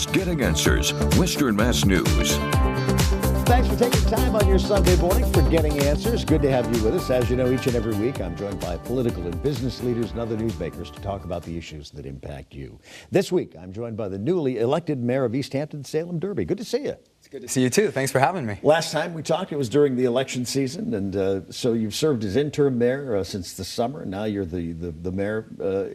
is Getting Answers, Western Mass News. Thanks for taking time on your Sunday morning for Getting Answers. Good to have you with us. As you know, each and every week, I'm joined by political and business leaders and other newsmakers to talk about the issues that impact you. This week, I'm joined by the newly elected mayor of Easthampton Salem Derby. Good to see you. It's good to see you too. Thanks for having me. Last time we talked, it was during the election season, and so you've served as interim mayor since the summer. Now you're the mayor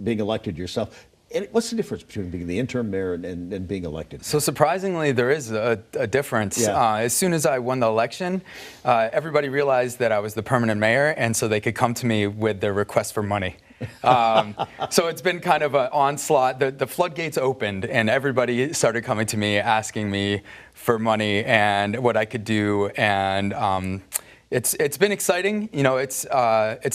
being elected yourself. And what's the difference between being the interim mayor and being elected? So surprisingly, there is a difference. Yeah. As soon as I won the election, everybody realized that I was the permanent mayor, and so they could come to me with their request for money. So it's been kind of an onslaught. The floodgates opened, and everybody started coming to me asking me for money and what I could do. And it's been exciting. You know, it's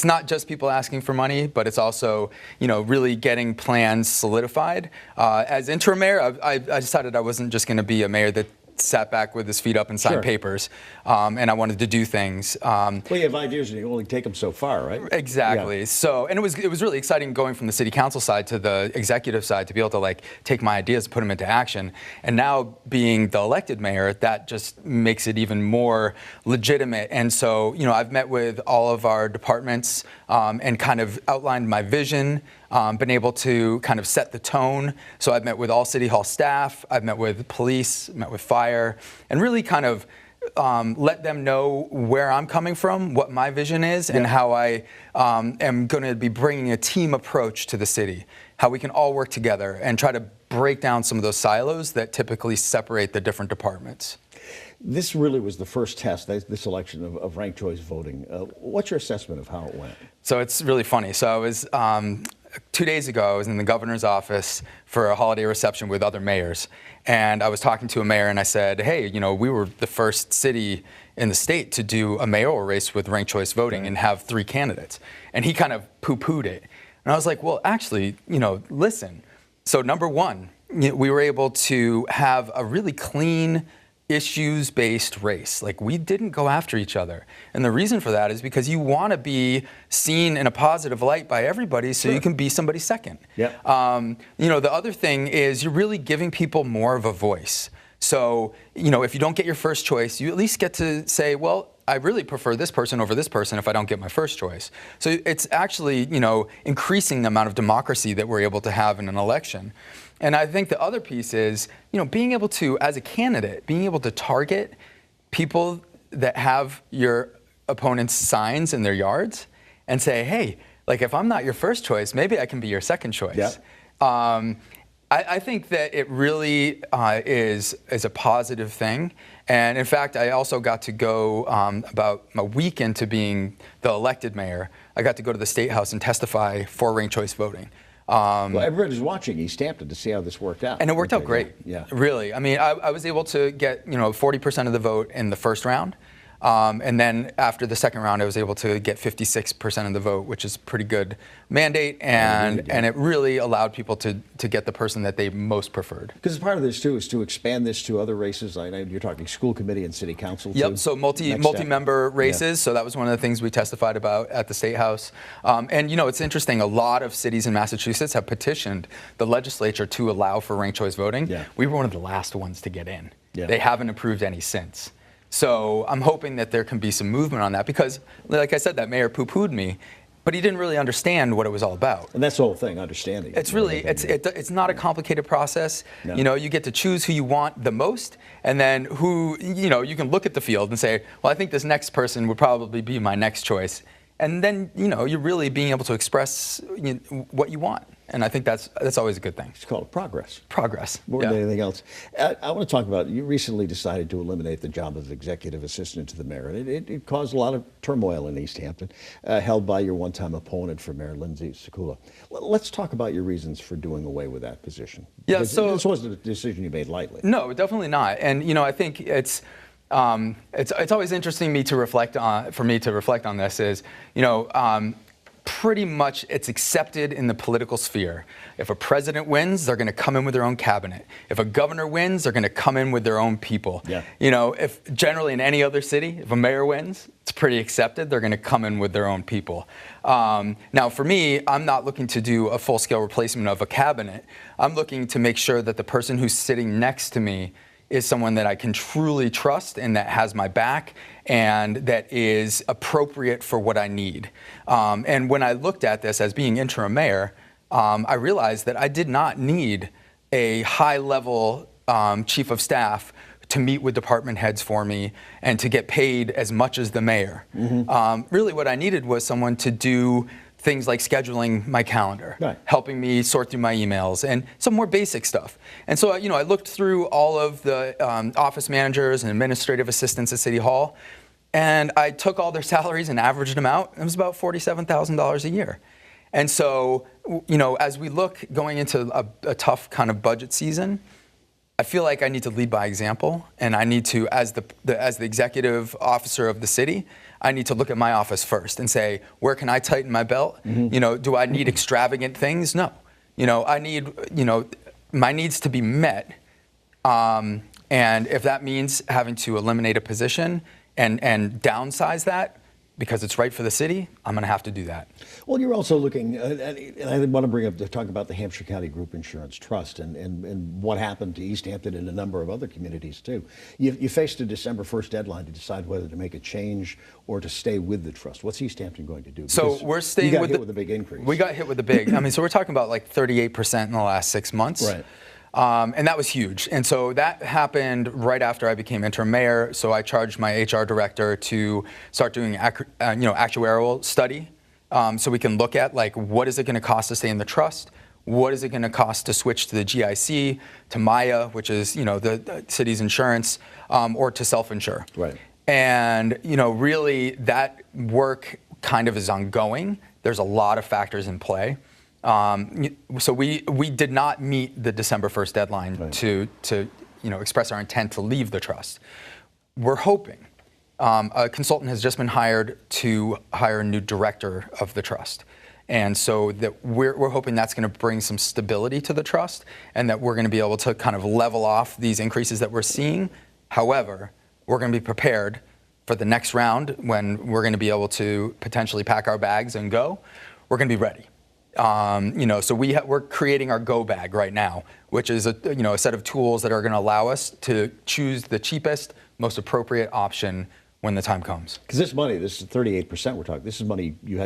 not just people asking for money, but it's also, you know, really getting plans solidified. As interim mayor, I decided I wasn't just going to be a mayor that sat back with his feet up and signed papers, and I wanted to do things. Well, you have ideas and you only take them so far, right? Exactly. Yeah. So, and it was really exciting going from the city council side to the executive side to be able to like take my ideas and put them into action. And now being the elected mayor, that just makes it even more legitimate. And so, you know, I've met with all of our departments and kind of outlined my vision. Been able to kind of set the tone. So I've met with all City Hall staff, I've met with police, met with fire, and really kind of let them know where I'm coming from, what my vision is, and how I am going to be bringing a team approach to the city, how we can all work together and try to break down some of those silos that typically separate the different departments. This really was the first test, this election of ranked choice voting. What's your assessment of how it went? So it's really funny. So I was 2 days ago, I was in the governor's office for a holiday reception with other mayors. And I was talking to a mayor and I said, hey, you know, we were the first city in the state to do a mayoral race with ranked choice voting and have 3 candidates. And he kind of poo-pooed it. And I was like, well, actually, you know, listen. So number one, we were able to have a really clean, issues-based race. Like, we didn't go after each other. And the reason for that is because you want to be seen in a positive light by everybody so you can be somebody's second. You know, the other thing is you're really giving people more of a voice. So, you know, if you don't get your first choice, you at least get to say, well, I really prefer this person over this person if I don't get my first choice. So it's actually, you know, increasing the amount of democracy that we're able to have in an election. And I think the other piece is, you know, being able to, as a candidate, being able to target people that have your opponent's signs in their yards and say, hey, like, if I'm not your first choice, maybe I can be your second choice. I think that it really is a positive thing. And in fact, I also got to go about a week into being the elected mayor. I got to go to the State House and testify for ranked choice voting. Well, everybody's watching Easthampton to see how this worked out. And it worked out great. Yeah. Really. I mean, I was able to get, you know, 40% of the vote in the first round. And then after the second round, I was able to get 56% of the vote, which is a pretty good mandate. And it really allowed people to get the person that they most preferred. Because part of this, too, is to expand this to other races. I know you're talking school committee and city council, too. Yep, so multi-member races. So that was one of the things we testified about at the State House. And, you know, it's interesting. A lot of cities in Massachusetts have petitioned the legislature to allow for ranked choice voting. We were one of the last ones to get in. They haven't approved any since. So I'm hoping that there can be some movement on that because, like I said, that mayor poo-pooed me, but he didn't really understand what it was all about. And that's the whole thing, understanding. It's really, it's not a complicated process. You know, you get to choose who you want the most, and then who, you know, you can look at the field and say, well, I think this next person would probably be my next choice. And then, you know, you're really being able to express what you want. And I think that's always a good thing. It's called progress. Progress. More than anything else. I want to talk about, you recently decided to eliminate the job of executive assistant to the mayor. It caused a lot of turmoil in Easthampton, held by your one-time opponent for Mayor Lindsay Sekula. Let's talk about your reasons for doing away with that position. Yeah, because so this wasn't a decision you made lightly. No, definitely not. And, you know, I think it's always interesting for me to reflect on this is, you know, pretty much it's accepted in the political sphere. If a president wins, they're going to come in with their own cabinet. If a governor wins, they're going to come in with their own people. Yeah. You know, if generally in any other city, if a mayor wins, it's pretty accepted. They're going to come in with their own people. Now, for me, I'm not looking to do a full-scale replacement of a cabinet. I'm looking to make sure that the person who's sitting next to me is someone that I can truly trust and that has my back and that is appropriate for what I need. And when I looked at this as being interim mayor, I realized that I did not need a high-level chief of staff to meet with department heads for me and to get paid as much as the mayor. Really what I needed was someone to do things like scheduling my calendar, right, helping me sort through my emails, and some more basic stuff. And so, you know, I looked through all of the office managers and administrative assistants at City Hall, and I took all their salaries and averaged them out. It was about $47,000 a year. And so, you know, as we look going into a tough kind of budget season, I feel like I need to lead by example, and I need to, as the executive officer of the city, I need to look at my office first and say, where can I tighten my belt? You know, do I need extravagant things? No. You know, I need, you know, my needs to be met. And if that means having to eliminate a position and downsize that because it's right for the city, I'm going to have to do that. Well, you're also looking, and I want to talk about the Hampshire County Group Insurance Trust and what happened to Easthampton and a number of other communities too. You faced a December 1st deadline to decide whether to make a change or to stay with the trust. What's Easthampton going to do? So we're staying you got hit with a big increase. We got hit with a big, I mean, so we're talking about like 38% in the last 6 months. Right. And that was huge. And so that happened right after I became interim mayor. So I charged my HR director to start doing actuarial study, so we can look at like what is it going to cost to stay in the trust, what is it going to cost to switch to the GIC, to Maya, which is the city's insurance, or to self-insure. Right. And really that work kind of is ongoing. There's a lot of factors in play. So we did not meet the December 1st deadline, right, to express our intent to leave the trust. We're hoping a consultant has just been hired to hire a new director of the trust, and so that we're hoping that's going to bring some stability to the trust, and that we're going to be able to kind of level off these increases that we're seeing. However, we're going to be prepared for the next round when we're going to be able to potentially pack our bags and go. We're going to be ready. So we're creating our go bag right now, which is a set of tools that are going to allow us to choose the cheapest, most appropriate option when the time comes. Because this money, this is 38% we're talking. This is money you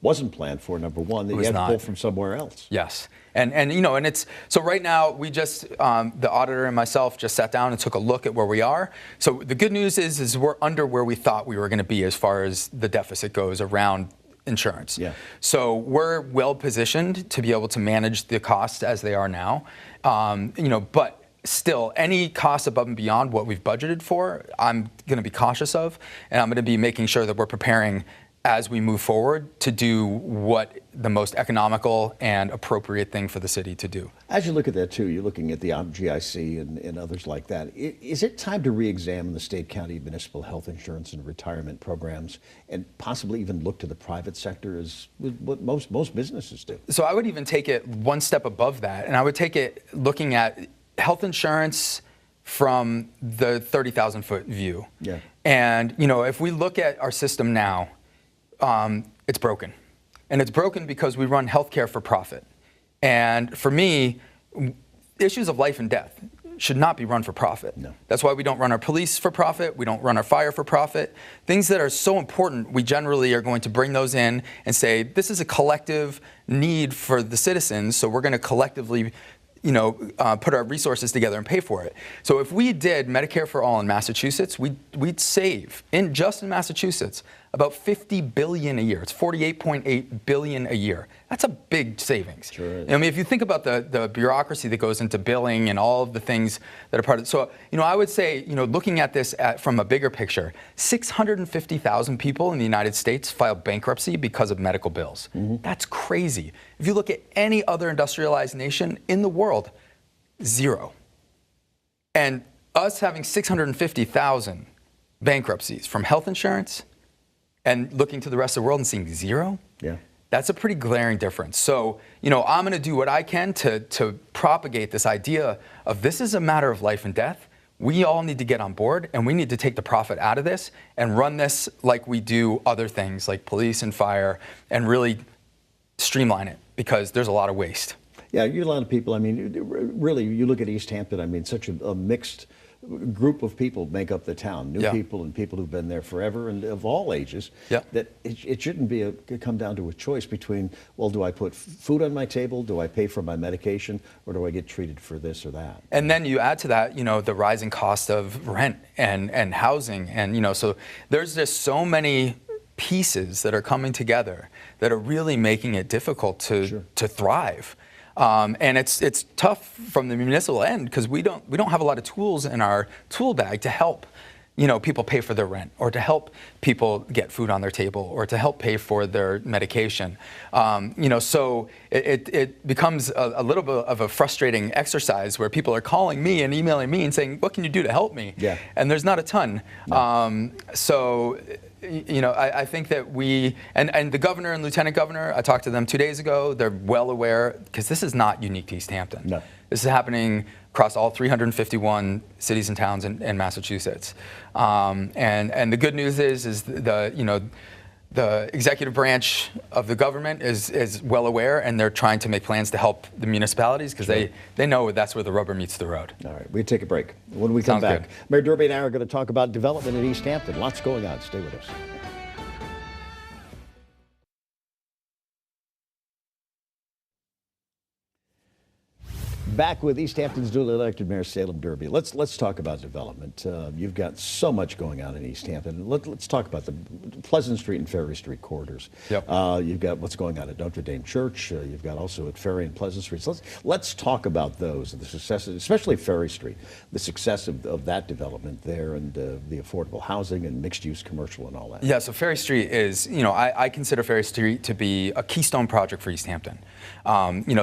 wasn't planned for, number one, that you had to pull from somewhere else. Yes, and it's so right now we just the auditor and myself just sat down and took a look at where we are. So the good news is we're under where we thought we were going to be as far as the deficit goes around insurance. Yeah. So we're well positioned to be able to manage the costs as they are now. But still, any costs above and beyond what we've budgeted for, I'm going to be cautious of, and I'm going to be making sure that we're preparing as we move forward to do what the most economical and appropriate thing for the city to do. As you look at that too, you're looking at the GIC and others like that. Is it time to re-examine the state, county, municipal health insurance and retirement programs and possibly even look to the private sector as what most businesses do? So I would even take it one step above that, and I would take it looking at health insurance from the 30,000-foot view. Yeah. And, if we look at our system now, it's broken. And it's broken because we run healthcare for profit. And for me, issues of life and death should not be run for profit. No. That's why we don't run our police for profit. We don't run our fire for profit. Things that are so important, we generally are going to bring those in and say, this is a collective need for the citizens, so we're going to collectively put our resources together and pay for it. So if we did Medicare for All in Massachusetts, we'd save, just in Massachusetts, about $50 billion a year. It's $48.8 billion a year. That's a big savings. Sure is. I mean, if you think about the bureaucracy that goes into billing and all of the things that are part of it. So, I would say, looking at this from a bigger picture, 650,000 people in the United States file bankruptcy because of medical bills. Mm-hmm. That's crazy. If you look at any other industrialized nation in the world, zero. And us having 650,000 bankruptcies from health insurance and looking to the rest of the world and seeing zero, yeah, That's a pretty glaring difference. So, I'm going to do what I can to propagate this idea of this is a matter of life and death. We all need to get on board, and we need to take the profit out of this and run this like we do other things like police and fire, and really streamline it, because there's a lot of waste. Yeah, you a lot of people. I mean, really, you look at Easthampton. I mean, such a mixed group of people make up the town. New people and people who've been there forever and of all ages. That it shouldn't be come down to a choice between, well, do I put food on my table? Do I pay for my medication? Or do I get treated for this or that? And then you add to that, the rising cost of rent and housing. And, so there's just so many pieces that are coming together that are really making it difficult to thrive. And it's tough from the municipal end, because we don't have a lot of tools in our tool bag to help people pay for their rent, or to help people get food on their table, or to help pay for their medication. So it becomes a little bit of a frustrating exercise where people are calling me and emailing me and saying, what can you do to help me? And there's not a ton. I think that we, and the governor and lieutenant governor, I talked to them 2 days ago. They're well aware, because this is not unique to Easthampton. No. This is happening across all 351 cities and towns in Massachusetts. And the good news is the executive branch of the government is well aware, and they're trying to make plans to help the municipalities, because they know that's where the rubber meets the road. All right, we take a break. When we come back, Mayor Derby and I are going to talk about development in Easthampton. Lots going on. Stay with us. Back with Easthampton's duly elected Mayor Salem Derby. Let's talk about development. You've got so much going on in Easthampton. Let's talk about the Pleasant Street and Ferry Street corridors. You've got what's going on at Notre Dame Church. You've got also at Ferry and Pleasant Street. So let's talk about those, the successes, especially Ferry Street, the success of that development there, and the affordable housing and mixed-use commercial and all that. Yeah, so Ferry Street is, I consider Ferry Street to be a keystone project for Easthampton.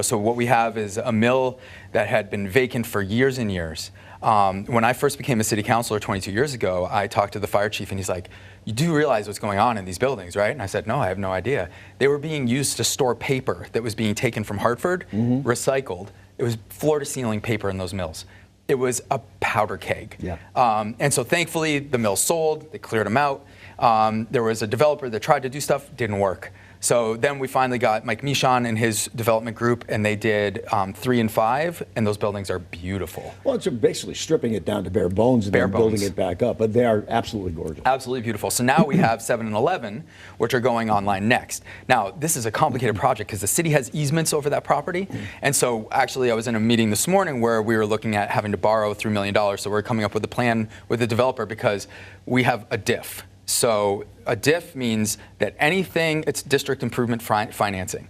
So what we have is a mill that had been vacant for years and years. When I first became a city councilor 22 years ago, I talked to the fire chief, and he's like, you do realize what's going on in these buildings, right? And I said, no, I have no idea. They were being used to store paper that was being taken from Hartford, recycled. It was floor-to-ceiling paper in those mills. It was a powder keg. And so thankfully, the mill sold. They cleared them out. There was a developer that tried to do stuff, didn't work. So then we finally got Mike Michon and his development group, and they did 3 and 5, and those buildings are beautiful. Well, it's basically stripping it down to bare bones and then building it back up, but they are absolutely gorgeous. Absolutely beautiful. So now we have 7 and 11, which are going online next. Now, this is a complicated project because the city has easements over that property, and so actually I was in a meeting this morning where we were looking at having to borrow $3 million, so we're coming up with a plan with the developer because we have a diff. So a diff means that anything, it's district improvement financing.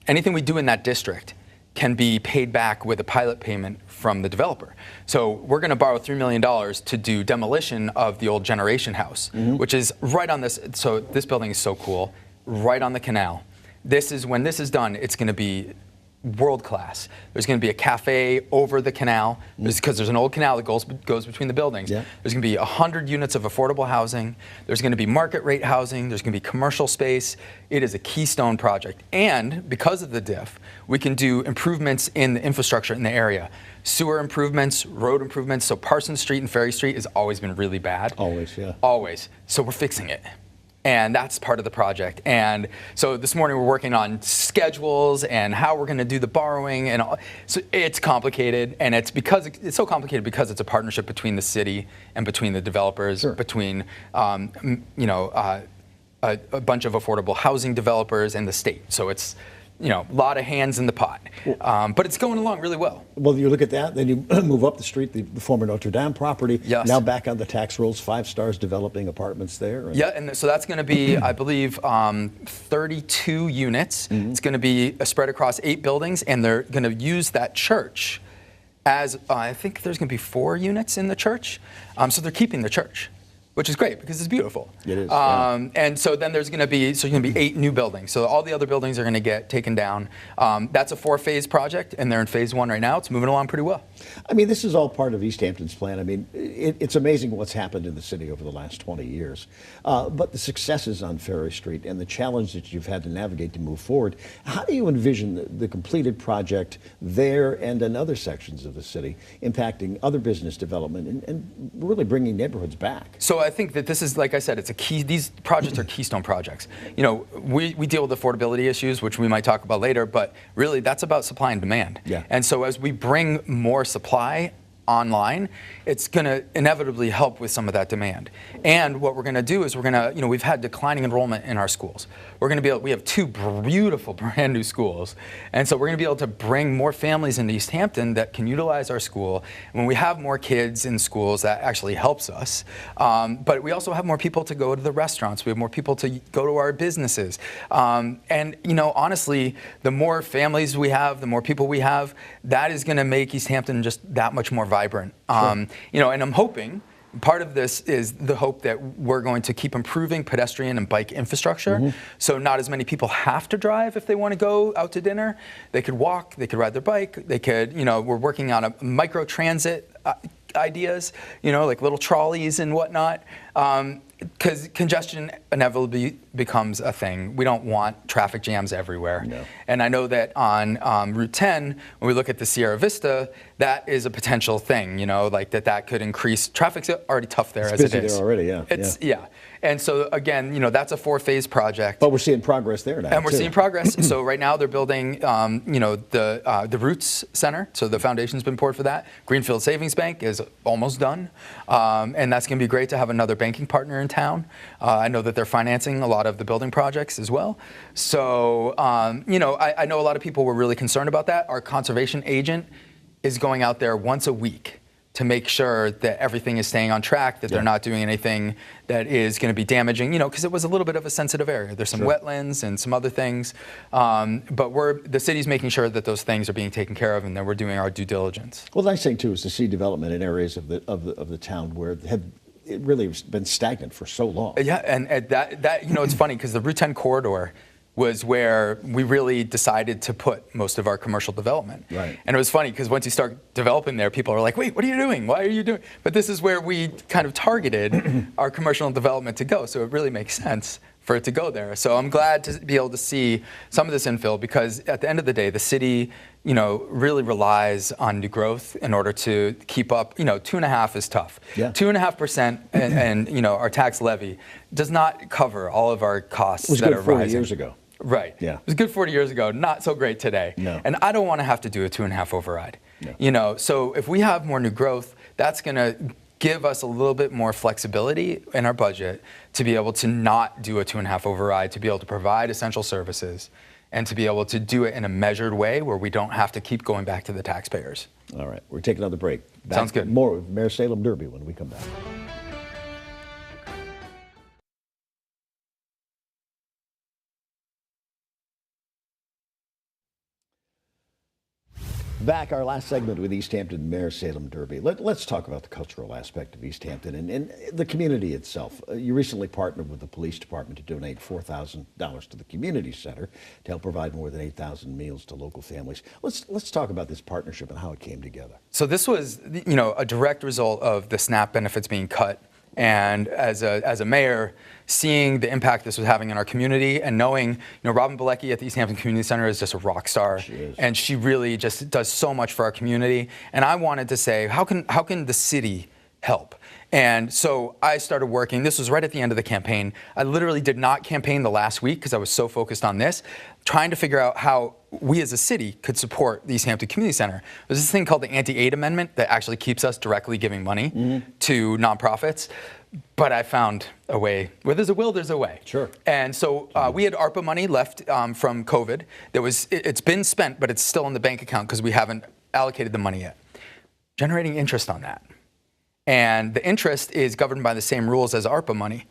Anything we do in that district can be paid back with a pilot payment from the developer. So we're going to borrow $3 million to do demolition of the old Generation House, which is right on this. So this building is so cool, right on the canal. When this is done, it's going to be world class. There's going to be a cafe over the canal, because there's an old canal that goes between the buildings. There's going to be 100 units of affordable housing. There's going to be market rate housing. There's going to be commercial space. It is a keystone project. And because of the diff, we can do improvements in the infrastructure in the area. Sewer improvements, road improvements. So Parsons Street and Ferry Street has always been really bad. Always, yeah. Always. So we're fixing it. And that's part of the project. And so this morning we're working on schedules and how we're going to do the borrowing, and all. So it's complicated, and it's so complicated because it's a partnership between the city and between the developers, between a bunch of affordable housing developers and the state. So it's a lot of hands in the pot, but it's going along really well. Well, you look at that, then you move up the street, the former Notre Dame property, now back on the tax rolls, 5 Stars developing apartments there. And so that's going to be, I believe, 32 units. It's going to be spread across 8 buildings, and they're going to use that church as, I think there's going to be 4 units in the church. So they're keeping the church. which is great because it's beautiful. It is. And so then there's going to be 8 new buildings. So all the other buildings are going to get taken down. That's a 4-phase project, and they're in phase 1 right now. It's moving along pretty well. I mean, this is all part of Easthampton's plan. I mean, it's amazing what's happened in the city over the last 20 years. But the successes on Ferry Street and the challenge that you've had to navigate to move forward, how do you envision the completed project there and in other sections of the city impacting other business development and really bringing neighborhoods back? So I think that this is, like I said, it's a key. These projects are keystone projects. You know, we deal with affordability issues, which we might talk about later, but really that's about supply and demand. Yeah. And so as we bring more supply online, it's going to inevitably help with some of that demand. And what we're going to do is we're going to, you know, we've had declining enrollment in our schools. We're going to be able, we have 2 beautiful brand new schools. And so we're going to be able to bring more families into Easthampton that can utilize our school. And when we have more kids in schools, that actually helps us. But we also have more people to go to the restaurants. We have more people to go to our businesses. And, you know, honestly, the more families we have, the more people we have, that is going to make Easthampton just that much more vibrant. Sure. You know, and I'm hoping, part of this is the hope that we're going to keep improving pedestrian and bike infrastructure. So not as many people have to drive if they want to go out to dinner. They could walk, they could ride their bike, they could, you know, we're working on a micro transit ideas, you know, like little trolleys and whatnot. Because congestion inevitably becomes a thing. We don't want traffic jams everywhere. No. And I know that on Route 10, when we look at the Sierra Vista, that is a potential thing, you know, like that could increase. Traffic's already tough there as it is. It's busy there already, yeah. Yeah. And so again, you know, that's a 4-phase project. But we're seeing progress there now. And we're seeing progress. So right now they're building, you know, the Roots Center. So the foundation's been poured for that. Greenfield Savings Bank is almost done. And that's going to be great to have another banking partner in town. I know that they're financing a lot of the building projects as well. So, you know, I know a lot of people were really concerned about that. Our conservation agent is going out there once a week to make sure that everything is staying on track, that they're not doing anything that is going to be damaging, you know, because it was a little bit of a sensitive area. There's some wetlands and some other things, but the city's making sure that those things are being taken care of and that we're doing our due diligence. Well, the nice thing too is to see development in areas of the town where it really has been stagnant for so long. Yeah, and that you know, it's funny because the Route 10 corridor was where we really decided to put most of our commercial development. Right. And it was funny because once you start developing there, people are like, wait, what are you doing? Why are you doing? But this is where we kind of targeted our commercial development to go. So it really makes sense for it to go there. So I'm glad to be able to see some of this infill because at the end of the day, the city, you know, really relies on new growth in order to keep up. You know, 2.5 is tough. Yeah. 2.5% and you know, our tax levy does not cover all of our costs It was that good are 40 rising. years ago. Right. Yeah. It was good 40 years ago, not so great today. No. And I don't want to have to do a 2.5 override. No. You know, so if we have more new growth, that's going to give us a little bit more flexibility in our budget to be able to not do a 2.5 override, to be able to provide essential services, and to be able to do it in a measured way where we don't have to keep going back to the taxpayers. All right, we're taking another break. Sounds good. More with Mayor Salem Derby when we come back. Back, our last segment with Easthampton Mayor Salem Derby. Let's talk about the cultural aspect of Easthampton and the community itself. You recently partnered with the police department to donate $4,000 to the community center to help provide more than 8,000 meals to local families. Let's talk about this partnership and how it came together. So this was, you know, a direct result of the SNAP benefits being cut. And as a mayor, seeing the impact this was having in our community and knowing, you know, Robin Bilecki at the Easthampton Community Center is just a rock star. She is. And she really just does so much for our community. And I wanted to say, how can the city help? And so I started working. This was right at the end of the campaign. I literally did not campaign the last week because I was so focused on this, trying to figure out how we as a city could support the Easthampton Community Center. There's this thing called the Anti-Aid Amendment that actually keeps us directly giving money to nonprofits. But I found a way. Where there's a will, there's a way. Sure. And so we had ARPA money left from COVID. It's been spent, but it's still in the bank account because we haven't allocated the money yet. Generating interest on that. And the interest is governed by the same rules as ARPA money.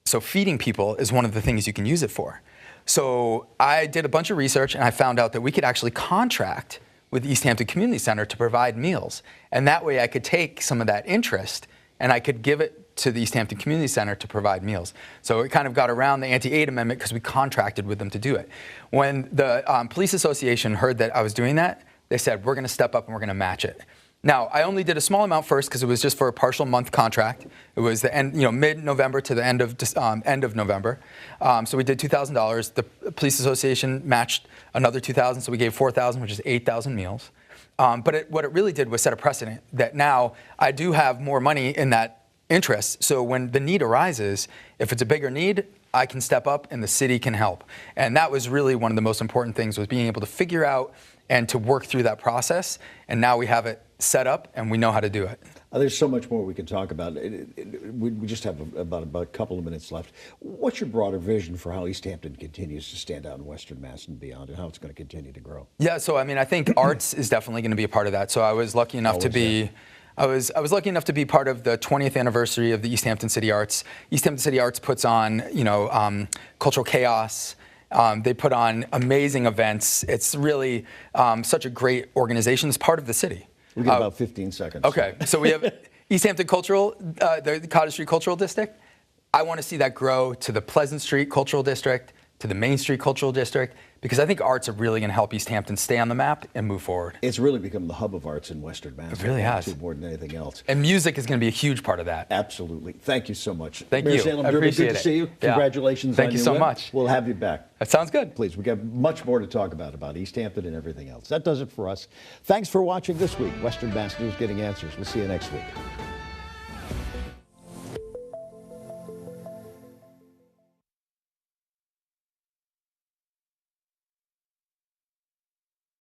So feeding people is one of the things you can use it for. So I did a bunch of research and I found out that we could actually contract with the Easthampton Community Center to provide meals. And that way I could take some of that interest and I could give it to the Easthampton Community Center to provide meals. So it kind of got around the anti-aid amendment because we contracted with them to do it. When the police association heard that I was doing that, they said, we're going to step up and we're going to match it. Now, I only did a small amount first because it was just for a partial month contract. It was the end, mid-November to the end of November. So we did $2,000. The police association matched another $2,000, so we gave $4,000, which is 8,000 meals. But what it really did was set a precedent that now I do have more money in that interest. So when the need arises, if it's a bigger need, I can step up and the city can help. And that was really one of the most important things, was being able to figure out and to work through that process. And now we have it set up and we know how to do it. There's so much more we can talk about. We just have about a couple of minutes left. What's your broader vision for how Easthampton continues to stand out in Western Mass and beyond, and how it's going to continue to grow? Yeah, so I mean, I think arts is definitely going to be a part of that. So I was lucky enough to be. I was lucky enough to be part of the 20th anniversary of the Easthampton City Arts. Easthampton City Arts puts on, cultural chaos. They put on amazing events. It's really such a great organization. It's part of the city. We got about 15 seconds. Okay, so we have Easthampton Cultural, the Cottage Street Cultural District. I want to see that grow to the Pleasant Street Cultural District, to the Main Street Cultural District, because I think arts are really going to help Easthampton stay on the map and move forward. It's really become the hub of arts in Western Mass. It really has. More than anything else. And music is going to be a huge part of that. Absolutely. Thank you so much. Thank Mayor you. Salem I Derby, appreciate good it. to see you. Yeah. Congratulations Thank on you your so win. much. We'll have you back. That sounds good. Please, we got much more to talk about Easthampton and everything else. That does it for us. Thanks for watching this week. Western Mass News Getting Answers. We'll see you next week.